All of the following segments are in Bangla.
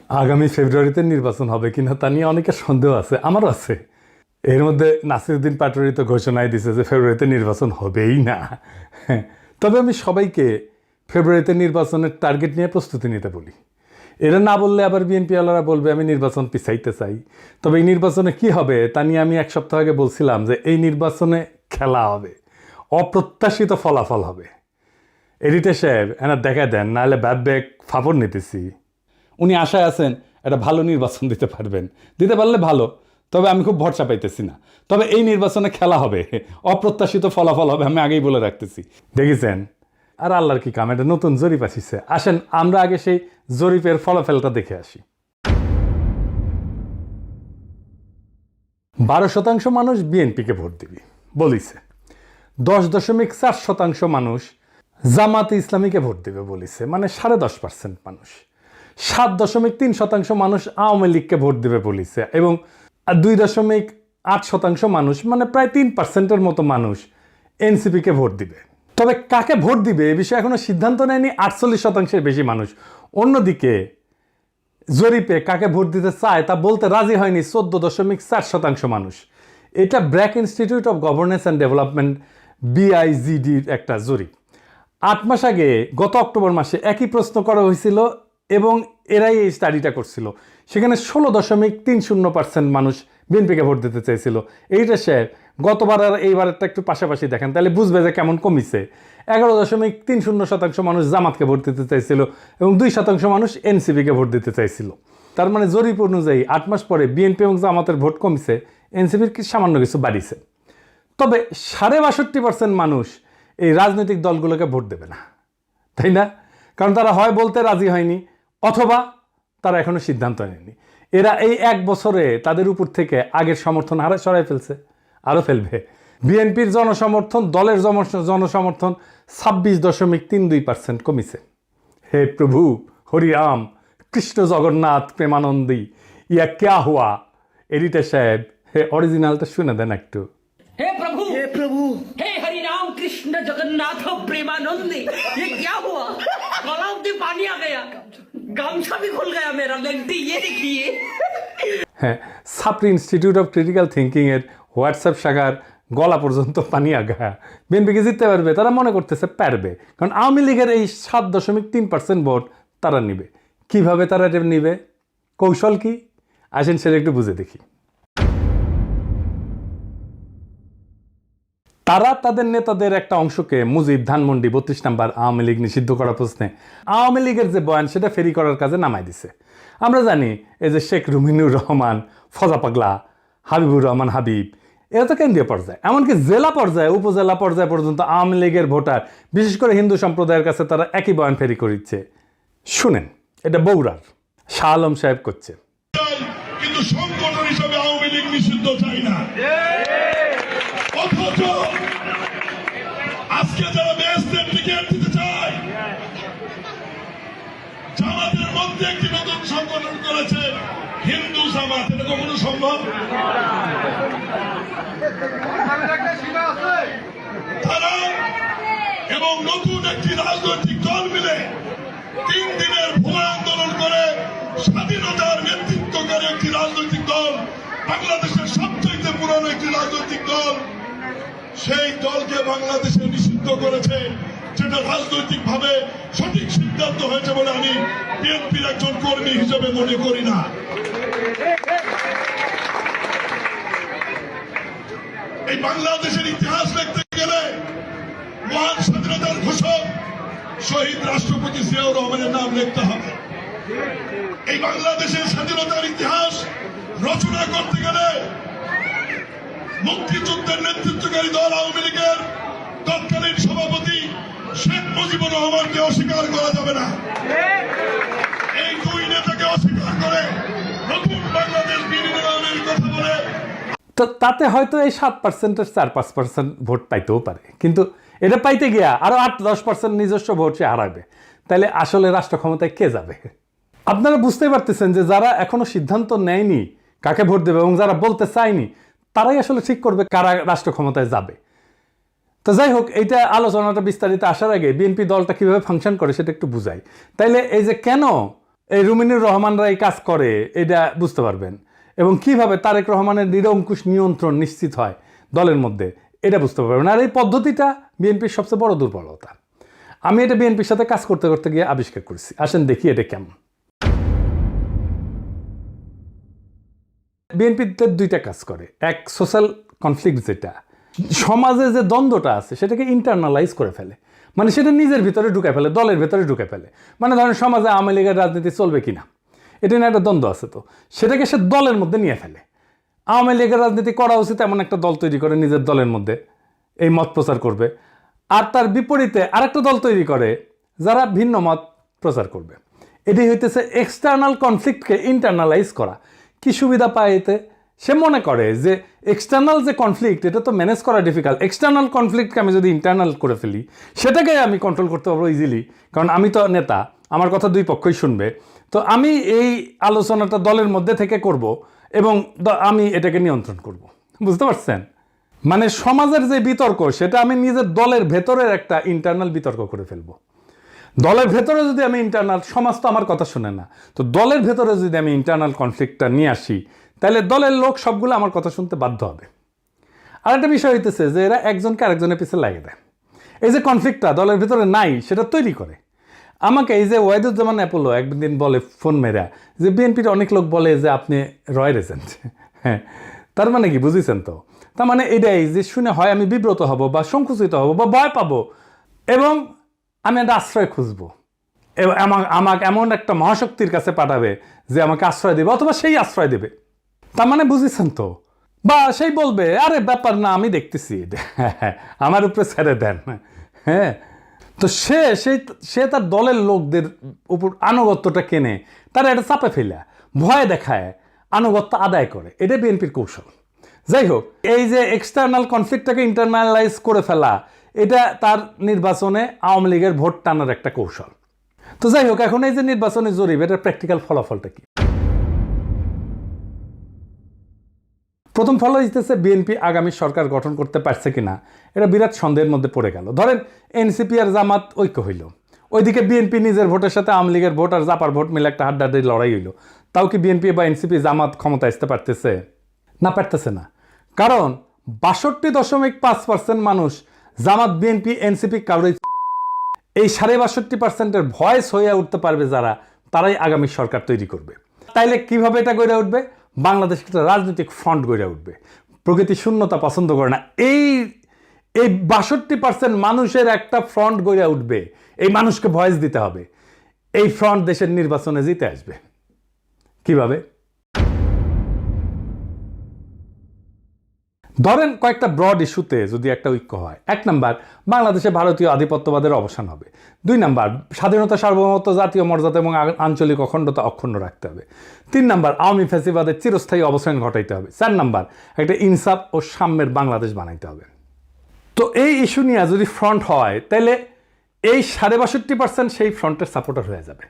আগামী ফেব্রুয়ারিতে নির্বাচন হবে কিনা তা নিয়ে অনেকের সন্দেহ আছে, আমারও আছে। এর মধ্যে নাসিরুদ্দিন পাটোয়ারি তো ঘোষণায় দিছে যে ফেব্রুয়ারিতে নির্বাচন হবেই না। তবে আমি সবাইকে ফেব্রুয়ারিতে নির্বাচনের টার্গেট নিয়ে প্রস্তুতি নিতে বলি। এরা না বললে আবার বিএনপিওয়ালারা বলবে আমি নির্বাচন পিছাইতে চাই। তবে এই নির্বাচনে কি হবে তা নিয়ে আমি এক সপ্তাহ আগে বলছিলাম যে এই নির্বাচনে খেলা হবে, অপ্রত্যাশিত ফলাফল হবে। এডিটর সাহেব এনার দেখা দেন, নাহলে ব্যাগ ফাপড় নিতেছি। উনি আশায় আছেন একটা ভালো নির্বাচন দিতে পারবেন, দিতে পারলে ভালো, তবে আমি খুব ভরসা পাইতেছি না। তবে এই নির্বাচনে খেলা হবে, অপ্রত্যাশিত ফলাফল হবে, আমি আগেই বলে রাখতেছি। দেখেছেন? আর আল্লাহর কি কাম, এটা নতুন জরিপ আসিছে। আসেন আমরা আগে সেই জরিপের ফলাফলটা দেখে আসি। 12% মানুষ বিএনপিকে ভোট দিবি বলিছে, 10.4% মানুষ জামাতে ইসলামীকে ভোট দেবে বলিছে, মানে 10.5% মানুষ। 7.3% মানুষ আওয়ামী লীগকে ভোট দেবে বলিছে, এবং 2.8% মানুষ, মানে প্রায় 3%-এর মতো মানুষ এনসিপিকে ভোট দিবে। তবে কাকে ভোট দিবে এ বিষয়ে এখনো সিদ্ধান্ত নেয়নি 48%-এর বেশি মানুষ। অন্যদিকে জরিপে কাকে ভোট দিতে চায় তা বলতে রাজি হয়নি 14.4% মানুষ। এটা BRAC institute of governance and development BIGDর একটা জরিপ। 8 মাস আগে গত অক্টোবর মাসে একই প্রশ্ন করা হয়েছিল এবং এরাই এই স্টাডিটা করছিল। সেখানে 16.30% মানুষ বিএনপিকে ভোট দিতে চেয়েছিল। এইটা স্যার গতবার আর এইবারেরটা একটু পাশাপাশি দেখেন, তাহলে বুঝবে যে কেমন কমিছে। 11.30% মানুষ জামাতকে ভোট দিতে চাইছিল এবং 2% মানুষ এনসিপিকে ভোট দিতে চাইছিল। তার মানে জরিপ অনুযায়ী 8 মাস পরে বিএনপি এবং জামাতের ভোট কমিছে, এনসিপির সামান্য কিছু বাড়িছে। তবে 62% মানুষ এই রাজনৈতিক দলগুলোকে ভোট দেবে না, তাই না? কারণ তারা হয় বলতে রাজি হয়নি, অথবা তারা এখনো সিদ্ধান্ত নেয়নি। এরা এই 1 বছরে তাদের উপর থেকে আগের সমর্থন সরাই ফেলছে, আরও ফেলবে। বিএনপির জনসমর্থন, দলের জনসমর্থন 26.32% কমিছে। হে প্রভু হরিরাম কৃষ্ণ জগন্নাথ প্রেমানন্দী, ইয়া ক্যা হুয়া। এডিটর সাহেব অরিজিনালটা শুনে দেন একটু। हे प्रभु हे हरि राम कृष्ण जगन्नाथ प्रेमानंदी, ये क्या हुआ? गलाव में पानी आ गया, गामछा भी खुल गया मेरा। लेंटी ये देखिए। হ্যাঁ, সাপ্রি ইনস্টিটিউট অফ ক্রিটিক্যাল থিঙ্কিং এর হোয়াটসঅ্যাপ শাখার গলা পর্যন্ত পানি আগা। বিএনপিকে জিততে পারবে, তারা মনে করতেছে পারবে, কারণ আওয়ামী লীগের এই 7.3% ভোট তারা নিবে। কিভাবে তারা এটা নিবে, কৌশল কি, আসেন সেটা একটু বুঝে দেখি। তারা তাদের নেতাদের একটা অংশকে মুজিব, ধানমন্ডি, 32 নম্বর আওয়ামী লীগ নিষিদ্ধ করা প্রশ্নে আওয়ামী লীগের যে বয়ান সেটা ফেরি করার কাজে নামাই দিছে। আমরা জানি এই যে শেখ রুমিনুর রহমান, ফজা পাগলা, হাবিবুর রহমান হাবিব, এরা তো কেন্দ্রীয় পর্যায়ে, এমনকি জেলা পর্যায়ে, উপজেলা পর্যায়ে পর্যন্ত আওয়ামী লীগের ভোটার, বিশেষ করে হিন্দু সম্প্রদায়ের কাছে তারা একই বয়ান ফেরি করিচ্ছে। শুনেন, এটা বগুড়ার শাহ আলম সাহেব করছে। কিন্তু সংগঠন হিসেবে আওয়ামী লীগ নিষিদ্ধ চাই না। অথচ আজকে যারা বেহেশতের টিকিট দিতে চায়, জামাতের মধ্যে একটি নতুন সংগঠন করেছে হিন্দু জামাত, এটা কখনো সম্ভব? তারা এবং নতুন একটি রাজনৈতিক দল মিলে 3 দিনের ভুয়া আন্দোলন করে স্বাধীনতার নেতৃত্বকারী একটি রাজনৈতিক দল, বাংলাদেশের সবচেয়ে পুরনো একটি রাজনৈতিক দল, সেই দলকে বাংলাদেশে নিষিদ্ধ করেছে, যেটা রাজনৈতিক ভাবে সঠিক সিদ্ধান্ত হয়েছে বলে আমি বিএনপির একজন কর্মী হিসেবে মনে করি না। এই বাংলাদেশের ইতিহাস লিখতে গেলে মহান স্বাধীনতার ঘোষক শহীদ রাষ্ট্রপতি জিয়াউর রহমানের নাম লিখতে হবে। এই বাংলাদেশের স্বাধীনতার ইতিহাস রচনা করতে গেলে মুক্তিযুদ্ধের নেতৃত্বকারী দল আওয়ামী লীগের তৎকালীন সভাপতি শেখ মুজিবুর রহমানকে অস্বীকার করা যাবে না। এই 2 নেতাকে অস্বীকার করে নতুন বাংলাদেশ বিনির্মাণের কথা বলে, তো তাতে হয়তো এই 7%-এর 4-5% ভোট পাইতেও পারে, কিন্তু এটা পাইতে গিয়া আরো 8-10% নিজস্ব ভোট সে হারাবে। তাহলে আসলে রাষ্ট্র ক্ষমতায় কে যাবে? আপনারা বুঝতে পারতেছেন যে যারা এখনো সিদ্ধান্ত নেয়নি কাকে ভোট দেবে এবং যারা বলতে চায়নি, তারাই আসলে ঠিক করবে কারা রাষ্ট্র ক্ষমতায় যাবে। তো যাই হোক, এইটা আলোচনাটা বিস্তারিত আসার আগে বিএনপি দলটা কিভাবে ফাংশন করে সেটা একটু বুঝাই। তাইলে এই যে কেন এই রুমিনুর রহমানরা এই কাজ করে এটা বুঝতে পারবেন, এবং কিভাবে তারেক রহমানের নিরঙ্কুশ নিয়ন্ত্রণ নিশ্চিত হয় দলের মধ্যে এটা বুঝতে পারবেন। আর এই পদ্ধতিটা বিএনপির সবচেয়ে বড় দুর্বলতা। আমি এটা বিএনপির সাথে কাজ করতে করতে গিয়ে আবিষ্কার করেছি। আসেন দেখি এটা কেমন। বিএনপিতে দুইটা কাজ করে। এক, সোশ্যাল কনফ্লিক্ট, যেটা সমাজে যে দ্বন্দ্বটা আছে সেটাকে ইন্টারনালাইজ করে ফেলে, মানে সেটা নিজের ভিতরে ঢুকে ফেলে, দলের ভিতরে ঢুকে ফেলে। মানে ধরেন সমাজে আওয়ামী লীগের রাজনীতি চলবে কিনা, এটা নিয়ে একটা দ্বন্দ্ব আছে, তো সেটাকে সে দলের মধ্যে নিয়ে ফেলে। আওয়ামী লীগের রাজনীতি করা উচিত এমন একটা দল তৈরি করে নিজের দলের মধ্যে এই মত প্রচার করবে, আর তার বিপরীতে আরেকটা দল তৈরি করে যারা ভিন্ন মত প্রচার করবে। এটাই হইতেছে এক্সটার্নাল কনফ্লিক্টকে ইন্টারনালাইজ করা। কি সুবিধা পায় এতে? সে মনে করে যে এক্সটার্নাল যে কনফ্লিক্ট এটা তো ম্যানেজ করা ডিফিকাল্ট, এক্সটার্নাল কনফ্লিক্টকে আমি যদি ইন্টারনাল করে ফেলি সেটাকে আমি কন্ট্রোল করতে পারবো ইজিলি, কারণ আমি তো নেতা, আমার কথা দুই পক্ষই শুনবে। তো আমি এই আলোচনাটা দলের মধ্যে থেকে করব এবং আমি এটাকে নিয়ন্ত্রণ করব। বুঝতে পারছেন? মানে সমাজের যে বিতর্ক সেটা আমি নিজের দলের ভেতরের একটা ইন্টারনাল বিতর্ক করে ফেলবো। দলের ভেতরে যদি আমি ইন্টারনাল, সমাজ তো আমার কথা শুনে না, তো দলের ভেতরে যদি আমি ইন্টারনাল কনফ্লিক্টটা নিয়ে আসি তাহলে দলের লোক সবগুলো আমার কথা শুনতে বাধ্য হবে। আর একটা বিষয় হইতেছে যে এরা একজনকে আরেকজনের পিছিয়ে লাগিয়ে দেয়। এই যে কনফ্লিক্টটা দলের ভেতরে নাই সেটা তৈরি করে। আমাকে এই যে ওয়াহিদুজ্জামান অ্যাপোলো একদিন বলে ফোন মেরা যে বিএনপির অনেক লোক বলে যে আপনি রয়ের এজেন্ট। হ্যাঁ, তার মানে কি বুঝেছেন? তো তার মানে এটাই যে শুনে হয় আমি বিব্রত হব বা সংকুচিত হব বা ভয় পাবো, এবং আমি একটা আশ্রয় খুঁজবো, এবং আমাকে এমন একটা মহাশক্তির কাছে পাঠাবে যে আমাকে আশ্রয় দেবে, অথবা সেই আশ্রয় দেবে। তার মানে বুঝেছেন তো? বা সেই বলবে আরে ব্যাপার না, আমি দেখতেছি, আমার উপরে ছেড়ে দেন। হ্যাঁ, তো সে তার দলের লোকদের উপর আনুগত্যটা কেনে, তারা এটা চাপে ফেলে ভয় দেখায় আনুগত্য আদায় করে। এটা বিএনপির কৌশল। যাই হোক, এই যে এক্সটার্নাল কনফ্লিক্টটাকে ইন্টারনালাইজ করে ফেলা, এটা তার নির্বাচনে আওয়ামী লীগের ভোট টানার একটা কৌশল। তো যাই হোক, এখন এই যে নির্বাচনী জরিপ, এটার প্র্যাকটিক্যাল ফলাফলটা কি? প্রথম ফল হইতেছে বিএনপি আগামী সরকার গঠন করতে পারছে কিনা এটা বিরাট সন্দেহের মধ্যে পড়ে গেল। ধরেন এনসিপি আর জামাত ঐক্য হইল, ওইদিকে বিএনপি নিজের ভোটের সাথে আওয়ামী লীগের ভোট আর জাপার ভোট মিলে একটা হাড্ডাহাড্ডি লড়াই হইল। তাও কি বিএনপি বা এনসিপি জামাত ক্ষমতা আসতে পারতেছে? না, পারতেছে না। কারণ 62.5% মানুষ জামাত, বিএনপি, এনসিপি কাউরেই, এই 62.5%-এর ভয়েস হয়ে উঠতে পারবে যারা, তারাই আগামী সরকার তৈরি করবে। তাইলে কিভাবে এটা গড়ে উঠবে? বাংলাদেশ একটা রাজনৈতিক ফ্রন্ট গড়ে উঠবে। প্রকৃতি শূন্যতা পছন্দ করে না। এই 62% মানুষের একটা ফ্রন্ট গড়ে উঠবে। এই মানুষকে ভয়েস দিতে হবে। এই ফ্রন্ট দেশের নির্বাচনে জিতে আসবে। কিভাবে? ধরেন কয়েকটা ব্রড ইস্যুতে যদি একটা ঐক্য হয়। 1 নাম্বার, বাংলাদেশে ভারতীয় আধিপত্যবাদের অবসান হবে। 2 নাম্বার, স্বাধীনতা, সার্বভৌমত্ব, জাতীয় মর্যাদা এবং আঞ্চলিক অখণ্ডতা অক্ষুণ্ণ রাখতে হবে। 3 নাম্বার, আওয়ামী ফ্যাসিবাদের চিরস্থায়ী অবসান ঘটাইতে হবে। 4 নাম্বার, একটা ইনসাফ ও সাম্যের বাংলাদেশ বানাইতে হবে। তো এই ইস্যু নিয়ে যদি ফ্রন্ট হয় তাহলে এই 62.5% সেই ফ্রন্টের সাপোর্টার হয়ে যাবে।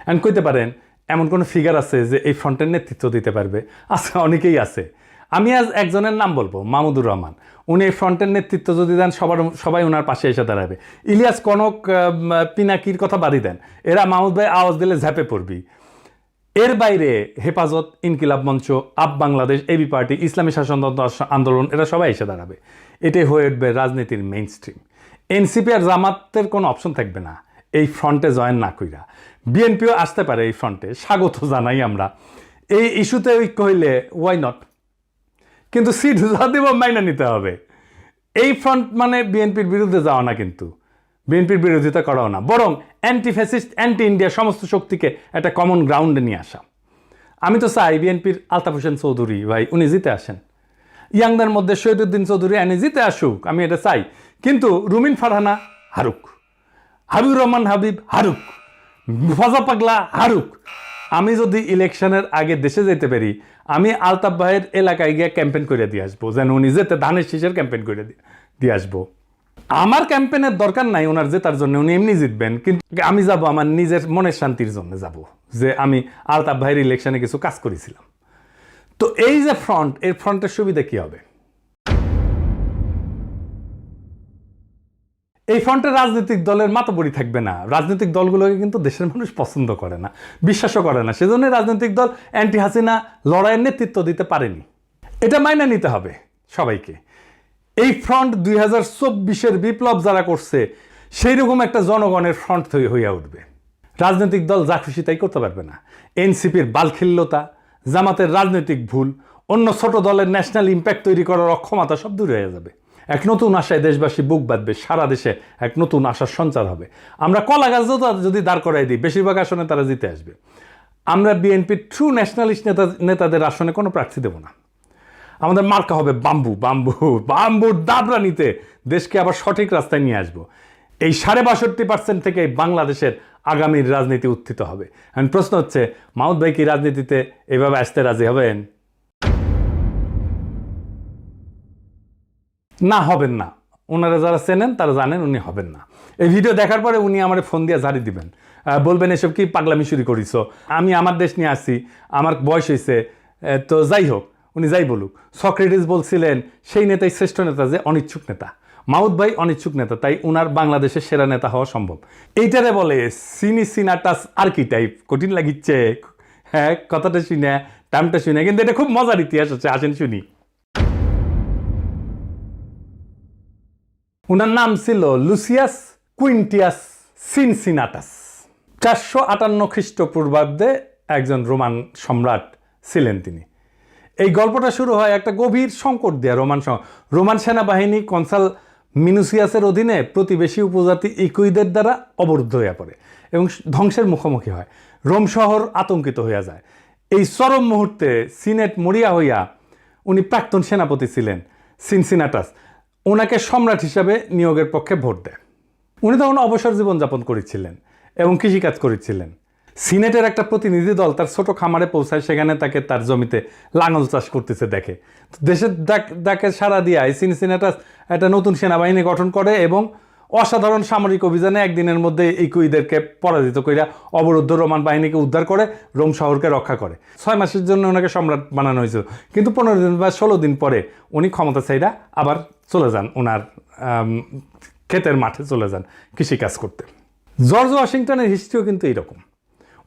এন্ড কইতে পারেন এমন কোনো ফিগার আছে যে এই ফ্রন্টের নেতৃত্ব দিতে পারবে? আছে, অনেকেই আছে। আমি আজ একজনের নাম বলবো, মাহমুদুর রহমান। উনি এই ফ্রন্টের নেতৃত্ব যদি দেন সবাই ওনার পাশে এসে দাঁড়াবে। ইলিয়াস কনক, পিনাকির কথা বাদই দেন, এরা মাহমুদ ভাই আওয়াজ দিলে ঝাঁপে পড়বি। এর বাইরে হেফাজত, ইনকিলাব মঞ্চ, আপ বাংলাদেশ, এবি পার্টি, ইসলামী শাসনতন্ত্র আন্দোলন, এরা সবাই এসে দাঁড়াবে। এটাই হয়ে উঠবে রাজনীতির মেইন স্ট্রিম। এনসিপি আর জামাতের কোনো অপশন থাকবে না এই ফ্রন্টে জয়েন না কইরা। বিএনপিও আসতে পারে এই ফ্রন্টে, স্বাগত জানাই আমরা। এই ইস্যুতে ঐক্য হইলে ওয়াই নট, কিন্তু সিট যা দেব মাইনা নিতে হবে। এই ফ্রন্ট মানে বিএনপির বিরুদ্ধে যাওয়া না, কিন্তু বিএনপির বিরোধিতা করাও না, বরং অ্যান্টি ফ্যাসিস্ট, অ্যান্টি ইন্ডিয়া সমস্ত শক্তিকে একটা কমন গ্রাউন্ডে নিয়ে আসা। আমি তো চাই বিএনপির আলতাফ হোসেন চৌধুরী ভাই উনি জিতে আসেন, ইয়াংদের মধ্যে শহীদুদ্দিন চৌধুরী এনে জিতে আসুক, আমি এটা চাই। কিন্তু রুমিন ফারহানা হারুক, হাবিবুর রহমান হাবিব হারুক, ফজা পাগলা হারুক। আমি যদি ইলেকশনের আগে দেশে যেতে পারি, আমি আলতাফ ভাইয়ের এলাকায় গিয়ে ক্যাম্পেইন করে দিয়ে আসবো, যেন উনি যেতে ধানের শীষের ক্যাম্পেইন করে দিয়ে আসবো। আমার ক্যাম্পেইনের দরকার নাই ওনার জেতার জন্য, উনি এমনি জিতবেন, কিন্তু আমি যাব আমার নিজের মনের শান্তির জন্য যাব, যে আমি আলতাফ ভাইয়ের ইলেকশনে কিছু কাজ করেছিলাম। তো এই যে ফ্রন্ট, এর ফ্রন্টের সুবিধা কি হবে? এই ফ্রন্টে রাজনৈতিক দলের মাতবরি থাকবে না। রাজনৈতিক দলগুলোকে কিন্তু দেশের মানুষ পছন্দ করে না, বিশ্বাসও করে না। সেজন্য রাজনৈতিক দল অ্যান্টি হাসিনা লড়াইয়ের নেতৃত্ব দিতে পারেনি। এটা মাইনে নিতে হবে সবাইকে। এই ফ্রন্ট 2024-এর বিপ্লব যারা করছে সেই রকম একটা জনগণের ফ্রন্ট হইয়া উঠবে। রাজনৈতিক দল যা খুশি তাই করতে পারবে না। এনসিপির বালখিল্যতা, জামাতের রাজনৈতিক ভুল, অন্য ছোট দলের ন্যাশনাল ইম্প্যাক্ট তৈরি করার অক্ষমতা সব দূর হয়ে যাবে। এক নতুন আশায় দেশবাসী বুক বাঁধবে, সারা দেশে এক নতুন আশার সঞ্চার হবে। আমরা কলা গাছ যদি দাঁড় করাই দিই, বেশিরভাগ আসনে তারা জিতে আসবে। আমরা বিএনপির ট্রু ন্যাশনালিস্ট নেতাদের আসনে কোনো প্রার্থী দেব না। আমাদের মার্কা হবে বাম্বু। বাম্বুর দাবরা নিতে দেশকে আবার সঠিক রাস্তায় নিয়ে আসবো। এই 62% থেকে বাংলাদেশের আগামীর রাজনীতি উত্থিত হবে। এখন প্রশ্ন হচ্ছে, মাহমুদ ভাই কি রাজনীতিতে এভাবে আসতে রাজি হবেন? না, হবেন না। ওনারা যারা চেনেন তারা জানেন উনি হবেন না। এই ভিডিও দেখার পরে উনি আমার ফোন দিয়ে ঝাড়ি দিবেন, বলবেন এসব কি পাগলামি শুরু করিস, আমি আমার দেশ নিয়ে আসছি, আমার বয়স হয়েছে। তো যাই হোক, উনি যাই বলুক। সক্রেটিস বলছিলেন সেই নেতাই শ্রেষ্ঠ নেতা যে অনিচ্ছুক নেতা। মাহমুদ ভাই অনিচ্ছুক নেতা, তাই উনার বাংলাদেশের সেরা নেতা হওয়া সম্ভব। এইটারে বলে সিনাটাস আর্কিটাইপ। কঠিন লাগিচ্ছে হ্যাঁ কথাটা শুনে, টার্মটা শুনে, কিন্তু এটা খুব মজার ইতিহাস আছে। আসেন শুনি। উনার নাম ছিল লুসিয়াস কুইন্টিয়াস সিনসিনাটাস। 458 খ্রিস্টপূর্বাব্দে একজন রোমান সম্রাট ছিলেন তিনি। এই গল্পটা শুরু হয় একটা গভীর সংকট দিয়ে। রোমান সেনাবাহিনী কনসাল মিনুসিয়াসের অধীনে প্রতিবেশী উপজাতি ইকুইদের দ্বারা অবরুদ্ধ হইয়া পড়ে এবং ধ্বংসের মুখোমুখি হয়। রোম শহর আতঙ্কিত হইয়া যায়। এই চরম মুহূর্তে সিনেট মরিয়া হইয়া, উনি প্রাক্তন সেনাপতি ছিলেন সিনসিনাটাস, ওনাকে সম্রাট হিসাবে নিয়োগের পক্ষে ভোট দেয়। উনি তখন অবসর জীবনযাপন করেছিলেন এবং কৃষিকাজ করেছিলেন। সিনেটের একটা প্রতিনিধি দল তার ছোট খামারে পৌঁছায়, সেখানে তাকে তার জমিতে লাঙল চাষ করতেছে দেখে। দেশের ডাকে সাড়া দিয়ে সিনসিনাটাস একটা নতুন সেনাবাহিনী গঠন করে এবং অসাধারণ সামরিক অভিযানে একদিনের মধ্যে ইকুইদেরকে পরাজিত কইরা অবরুদ্ধ রোমান বাহিনীকে উদ্ধার করে রোম শহরকে রক্ষা করে। 6 মাসের জন্য ওনাকে সম্রাট বানানো হয়েছিল, কিন্তু 15 দিন বা 16 দিন পরে উনি ক্ষমতা চাইরা আবার চলে যান, ওনার ক্ষেতের মাঠে চলে যান কৃষিকাজ করতে। জর্জ ওয়াশিংটনের হিস্ট্রিও কিন্তু এইরকম।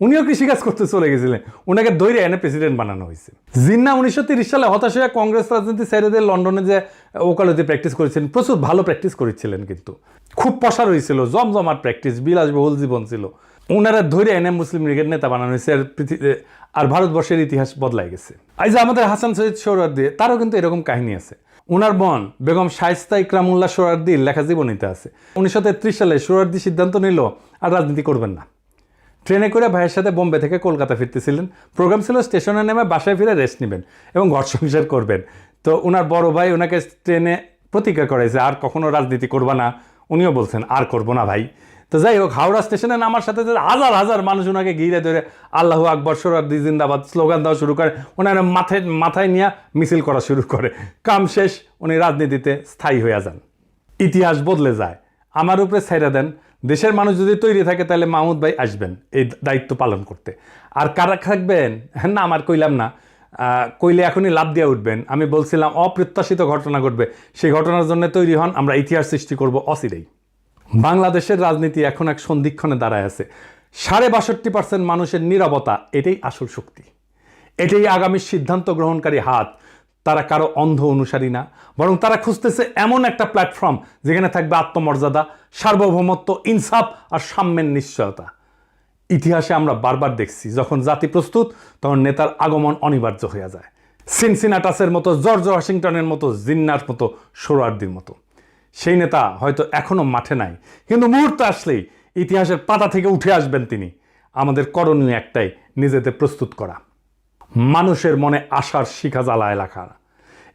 উনিও কৃষিকাজ করতে চলে গেছিলেন, ওনাকে ধৈর্য এনে প্রেসিডেন্ট বানানো হয়েছে। জিন্না 1930 সালে হতাশ হয়ে কংগ্রেস রাজনীতি ছেড়ে দিয়ে লন্ডনে যে ওকালতি প্র্যাকটিস করেছিলেন, প্রচুর ভালো প্র্যাকটিস করেছিলেন, কিন্তু খুব পসার হয়েছিল, জমজমাট প্র্যাকটিস, বিলাসবহুল জীবন ছিল। ওনারা ধৈর্য এনে মুসলিম লীগের নেতা বানানো হয়েছে, আর ভারতবর্ষের ইতিহাস বদলাই গেছে। এই যে আমাদের হাসান সৈয়দ সোহরাওয়ার্দী, তারও কিন্তু এরকম কাহিনী আছে। ওনার বোন বেগম শায়েস্তা ইকরামুল্লাহ সোহরাওয়ার্দীর লেখা জীবনীতে আছে। 1933 সালে সোহরাওয়ার্দী সিদ্ধান্ত নিল আর রাজনীতি করবেন না। ট্রেনে করে ভাইয়ের সাথে বোম্বে থেকে কলকাতা ফিরতেছিলেন। প্রোগ্রাম ছিল স্টেশনে নেমে বাসায় ফিরে রেস্ট নেবেন এবং ঘর সংসার করবেন। তো ওনার বড় ভাই ওনাকে ট্রেনে প্রতিজ্ঞা করেছে আর কখনো রাজনীতি করবা না। উনিও বলছেন আর করবো না ভাই। তো যাই হোক, হাওড়া স্টেশনে নামার সাথে হাজার হাজার মানুষ ওনাকে ঘিরে ধরে আল্লাহু আকবর, সোহরাওয়ার্দী জিন্দাবাদ স্লোগান দেওয়া শুরু করে। ওনার মাথায় নিয়ে মিছিল করা শুরু করে। কাম শেষ, উনি রাজনীতিতে স্থায়ী হয়ে যান। ইতিহাস বদলে যায়। আমার উপরে ছাইরা দেন, দেশের মানুষ যদি তৈরি থাকে তাহলে মাহমুদ ভাই আসবেন এই দায়িত্ব পালন করতে। আর কারা থাকবেন না আমার কইলাম না, কইলে এখনই লাভ দিয়ে উঠবেন। আমি বলছিলাম অপ্রত্যাশিত ঘটনা ঘটবে, সেই ঘটনার জন্য তৈরি হন, আমরা ইতিহাস সৃষ্টি করব অচিরেই। বাংলাদেশের রাজনীতি এখন এক সন্ধিক্ষণে দাঁড়ায় আছে। 62% মানুষের নীরবতা, এটাই আসল শক্তি, এটাই আগামী সিদ্ধান্ত গ্রহণকারী হাত। তারা কারো অন্ধ অনুসারী না, বরং তারা খুঁজতেছে এমন একটা প্ল্যাটফর্ম যেখানে থাকবে আত্মমর্যাদা, সার্বভৌমত্ব, ইনসাফ আর সাম্যের নিশ্চয়তা। ইতিহাসে আমরা বারবার দেখছি, যখন জাতি প্রস্তুত তখন নেতার আগমন অনিবার্য হয়ে যায়। সিনসিনাটাসের মতো, জর্জ ওয়াশিংটনের মতো, জিন্নার মতো, সোহরাওয়ার্দীর মতো। সেই নেতা হয়তো এখনো মাঠে নাই, কিন্তু মুহূর্ত আসলেই ইতিহাসের পাতা থেকে উঠে আসবেন তিনি। আমাদের করণীয় একটাই, নিজেদের প্রস্তুত করা, মানুষের মনে আশার শিখা জ্বালায় রাখা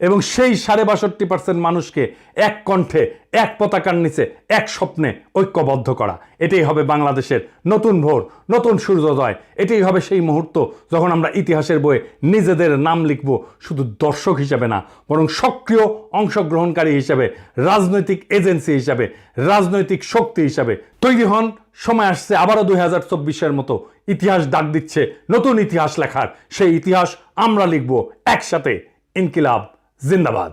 এবং সেই 62% মানুষকে এক কণ্ঠে, এক পতাকার নিচে, এক স্বপ্নে ঐক্যবদ্ধ করা। এটাই হবে বাংলাদেশের নতুন ভোর, নতুন সূর্যোদয়। এটাই হবে সেই মুহূর্ত যখন আমরা ইতিহাসের বইয়ে নিজেদের নাম লিখব, শুধু দর্শক হিসাবে না, বরং সক্রিয় অংশগ্রহণকারী হিসাবে, রাজনৈতিক এজেন্সি হিসাবে, রাজনৈতিক শক্তি হিসাবে। তৈরি হন, সময় আসছে আবারও 2024-এর মতো। ইতিহাস ডাক দিচ্ছে নতুন ইতিহাস লেখার। সেই ইতিহাস আমরা লিখব একসাথে। ইনকিলাব জিন্দাবাদ।